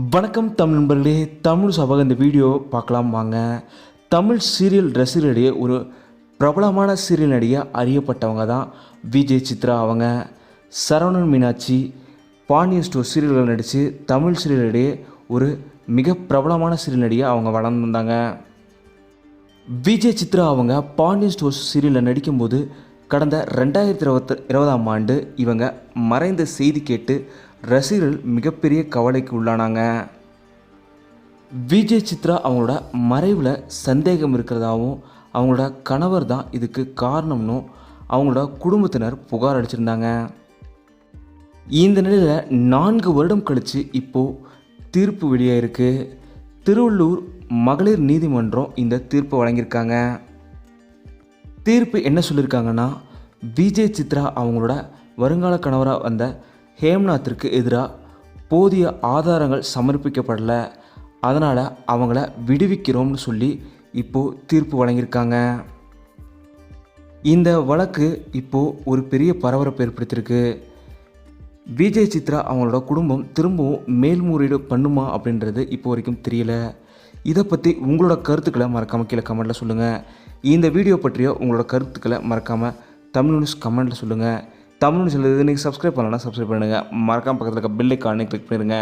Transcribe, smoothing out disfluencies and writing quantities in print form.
வணக்கம் தமிழ் நண்பர்களே. தமிழ் சபக இந்த வீடியோ பார்க்கலாம் வாங்க. தமிழ் சீரியல் ரசிகர்களிடையே ஒரு பிரபலமான சீரியல் நடிகையாக அறியப்பட்டவங்க தான் விஜய் சித்ரா. அவங்க சரவணன் மீனாட்சி, பாண்டியன் ஸ்டோர் சீரியல்கள் நடித்து தமிழ் சீரியலிடையே ஒரு மிக பிரபலமான சீரியல் நடிகையாக அவங்க வளர்ந்து வந்தாங்க. விஜய் சித்ரா அவங்க பாண்டியன் ஸ்டோர் சீரியலில் நடிக்கும்போது கடந்த 2020ஆம் ஆண்டு இவங்க மறைந்த செய்தி கேட்டு ரசிகர்கள் மிகப்பெரிய கவலைக்கு உள்ளானாங்க. விஜய் சித்ரா அவங்களோட மறைவில் சந்தேகம் இருக்கிறதாகவும் அவங்களோட கணவர் தான் இதுக்கு காரணம்னு அவங்களோட குடும்பத்தினர் புகார் அளிச்சிருந்தாங்க. இந்த நிலையில் 4 வருடம் கழித்து இப்போது தீர்ப்பு வெளியாயிருக்கு. திருவள்ளூர் மகளிர் நீதிமன்றம் இந்த தீர்ப்பு வழங்கியிருக்காங்க. தீர்ப்பு என்ன சொல்லியிருக்காங்கன்னா, விஜய் சித்ரா அவங்களோட வருங்கால கணவராக வந்த ஹேம்நாத்திற்கு எதிராக போதிய ஆதாரங்கள் சமர்ப்பிக்கப்படலை, அதனால் அவங்கள விடுவிக்கிறோம்னு சொல்லி இப்போது தீர்ப்பு வழங்கியிருக்காங்க. இந்த வழக்கு இப்போது ஒரு பெரிய பரபரப்பு ஏற்படுத்தியிருக்கு. விஜய் சித்ரா அவங்களோட குடும்பம் திரும்பவும் மேல்முறையீடு பண்ணுமா அப்படின்றது இப்போ வரைக்கும் தெரியல. இதை பற்றி உங்களோட கருத்துக்களை மறக்காமல் கீழே கமெண்ட்டில் சொல்லுங்கள். இந்த வீடியோ பற்றிய உங்களோட கருத்துக்களை மறக்காமல் தமிழ் நியூஸ் கமெண்ட்டில் சொல்லுங்கள். தமிழ் நியூஸ் நீங்கள் சப்ஸ்கிரைப் பண்ணலன்னா சப்ஸ்கிரைப் பண்ணுங்கள். மறக்காமல் பக்கத்தில் இருக்க பெல் ஐகானை கிளிக் பண்ணிடுங்க.